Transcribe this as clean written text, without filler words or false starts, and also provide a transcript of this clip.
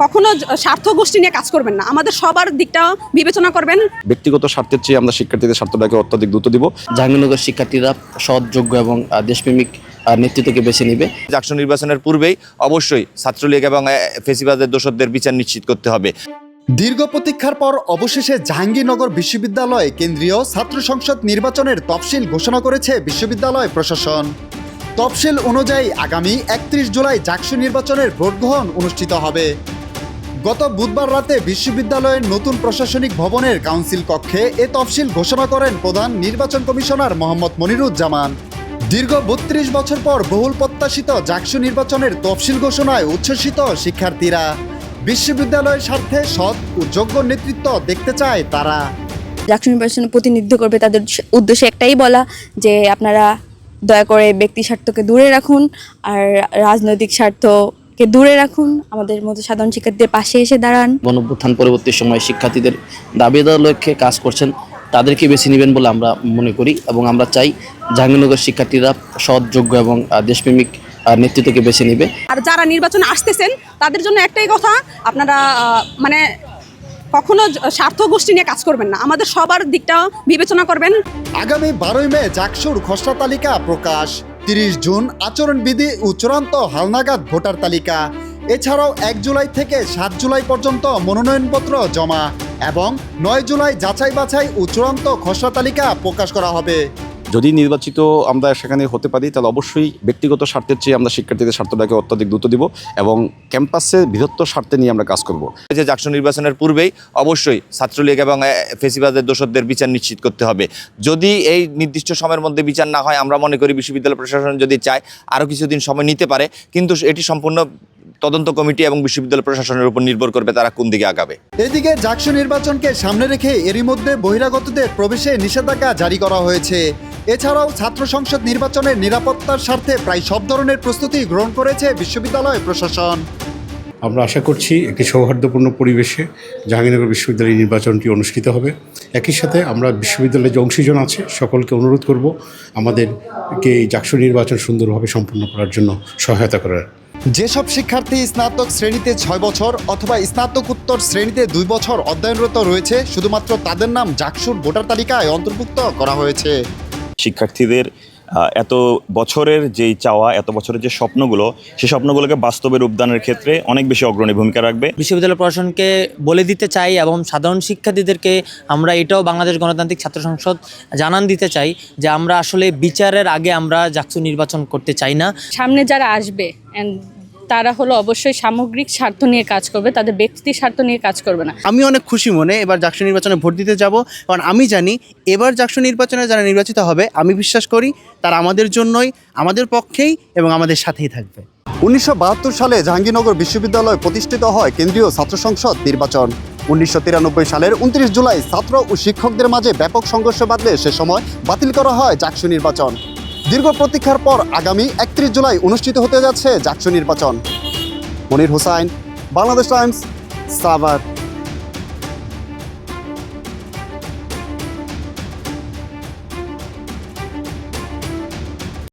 কখনো স্বার্থ গোষ্ঠী নিয়ে কাজ করবেন না, আমাদের সবার দিকটা বিবেচনা করবেন। ব্যক্তিগত স্বার্থের চেয়ে আমরা শিক্ষার্থীদের স্বার্থটাকে অত্যাধিক গুরুত্ব দিব। জাহাঙ্গীরনগর শিক্ষার্থীরা সৎ, যোগ্য এবং দেশপ্রেমিক নেতৃত্বকে বেছে নেবে। জাকসু নির্বাচনের পূর্বেই অবশ্যই ছাত্রলীগ এবং ফেসিবাদের দোষরদের বিচার নিশ্চিত করতে হবে। দীর্ঘ প্রতীক্ষার পর অবশেষে জাহাঙ্গীরনগর বিশ্ববিদ্যালয় কেন্দ্রীয় ছাত্র সংসদ নির্বাচনের তফসিল ঘোষণা করেছে বিশ্ববিদ্যালয় প্রশাসন। তফসিল অনুযায়ী আগামী 31 জুলাই জাকসু নির্বাচনের ভোট গ্রহণ অনুষ্ঠিত হবে। গত বুধবার রাতে বিশ্ববিদ্যালয়ের নতুন প্রশাসনিক ভবনের কাউন্সিল কক্ষে এ তফসিল ঘোষণা করেন প্রধান নির্বাচন কমিশনার মোহাম্মদ মনিরুজ্জামান। দীর্ঘ 32 বছর পর বহুল প্রত্যাশিত জাকসু নির্বাচনের তফসিল ঘোষণায় উচ্ছ্বসিত শিক্ষার্থীরা। বিশ্ববিদ্যালয়ের স্বার্থে সৎ ও যোগ্য নেতৃত্ব দেখতে চায় তারা। জাকসু নির্বাচনে প্রতিনিধিত্ব করবে, তাদের উদ্দেশ্যে একটাই বলা যে আপনারা দয়া করে ব্যক্তি স্বার্থকে দূরে রাখুন আর রাজনৈতিক স্বার্থকে দূরে রাখুন, আমাদের মতো সাধারণ শিক্ষার্থীদের পাশে এসে দাঁড়ান। গণঅভ্যুত্থান পরবর্তী সময়ে শিক্ষার্থীদের দাবি দেওয়ার লক্ষ্যে কাজ করছেন, তাদেরকে বেছে নেবেন বলে আমরা মনে করি এবং আমরা চাই জাহাঙ্গীরনগর শিক্ষার্থীরা সৎ, যোগ্য এবং দেশপ্রেমিক নেতৃত্বকে বেছে নেবে। আর যারা নির্বাচনে আসতেছেন তাদের জন্য একটাই কথা, আপনারা কখনো স্বার্থ গোষ্ঠী নিয়ে কাজ করবেন না, আমাদের সবার দিকটা বিবেচনা করবেন। আগামী 12 মে জাকসুর খসড়া তালিকা প্রকাশ, 30 জুন আচরণবিধি ও চূড়ান্ত হালনাগাদ ভোটার তালিকা। এছাড়াও 1 জুলাই থেকে 7 জুলাই পর্যন্ত মনোনয়নপত্র জমা এবং 9 জুলাই যাচাই বাছাই ও চূড়ান্ত খসড়া তালিকা প্রকাশ করা হবে। যদি নির্বাচিত আমরা সেখানে হতে পারি তাহলে অবশ্যই ব্যক্তিগত স্বার্থের চেয়ে আমরা শিক্ষার্থীদের স্বার্থটাকে অত্যাধিক গুরুত্ব দিব এবং ক্যাম্পাসে বৃহত্তর স্বার্থে নিয়ে আমরা কাজ করব। যে জাকসু নির্বাচনের পূর্বেই অবশ্যই ছাত্রলীগ এবং ফেসিবাদের দোষরদের বিচার নিশ্চিত করতে হবে। যদি এই নির্দিষ্ট সময়ের মধ্যে বিচার না হয়, আমরা মনে করি বিশ্ববিদ্যালয় প্রশাসন যদি চায় আরও কিছুদিন সময় নিতে পারে, কিন্তু এটি সম্পূর্ণ তদন্ত কমিটি এবং বিশ্ববিদ্যালয় প্রশাসনের উপর নির্ভর করবে তারা কোন দিকে আগাবে। এদিকে জাকসু নির্বাচনকে সামনে রেখে এরই মধ্যে বহিরাগতদের প্রবেশে নিষেধাজ্ঞা জারি করা হয়েছে। এছাড়াও ছাত্র সংসদ নির্বাচনের নিরাপত্তার স্বার্থে প্রায় সব ধরনের প্রস্তুতি গ্রহণ করেছে বিশ্ববিদ্যালয় প্রশাসন। আমরা আশা করছি একটি সৌহার্দ্যপূর্ণ পরিবেশে জাহাঙ্গীরনগর বিশ্ববিদ্যালয় নির্বাচনটি অনুষ্ঠিত হবে। একই সাথে আমরা বিশ্ববিদ্যালয়ের যে অংশীজন আছে সকলকে অনুরোধ করব আমাদেরকে এই জাকসু নির্বাচন সুন্দরভাবে সম্পন্ন করার জন্য সহায়তা করার। যেসব শিক্ষার্থী স্নাতক শ্রেণীতে 6 বছর অথবা স্নাতকোত্তর শ্রেণীতে 2 বছর অধ্যয়নরত রয়েছে, শুধুমাত্র তাদের নাম জাকসুর ভোটার তালিকায় অন্তর্ভুক্ত করা হয়েছে। শিক্ষার্থীদের এত বছরের যেই চাওয়া, এত বছরের যে স্বপ্নগুলো, সেই স্বপ্নগুলোকে বাস্তবে রূপদানের ক্ষেত্রে অনেক বেশি অগ্রণী ভূমিকা রাখবে। বিশ্ববিদ্যালয় প্রশাসনকে বলে দিতে চাই এবং সাধারণ শিক্ষার্থীদেরকে আমরা এটাও বাংলাদেশ গণতান্ত্রিক ছাত্র সংসদ জানান দিতে চাই যে আমরা আসলে বিচারের আগে আমরা জাকসু নির্বাচন করতে চাই না। সামনে যারা আসবে তারা হলো অবশ্যই সামগ্রিক স্বার্থ নিয়ে কাজ করবে, তাদের ব্যক্তি স্বার্থ নিয়ে কাজ করবে না। আমি অনেক খুশি মনে এবার জাকসু নির্বাচনে ভোট দিতে যাব, কারণ আমি জানি এবার জাকসু নির্বাচনে যারা নির্বাচিত হবে, আমি বিশ্বাস করি তারা আমাদের জন্যই, আমাদের পক্ষেই এবং আমাদের সাথেই থাকবে। 1972 সালে জাহাঙ্গীরনগর বিশ্ববিদ্যালয় প্রতিষ্ঠিত হয় কেন্দ্রীয় ছাত্র সংসদ নির্বাচন। 1993 সালের 29 জুলাই ছাত্র ও শিক্ষকদের মাঝে ব্যাপক সংঘর্ষ বাধলে সে সময় বাতিল করা হয় জাকসু নির্বাচন। দীর্ঘ প্রতীক্ষার পর আগামী 31 জুলাই অনুষ্ঠিত হতে যাচ্ছে জাকসু নির্বাচন। মনির হোসাইন, বাংলাদেশ টাইমস, সাভার।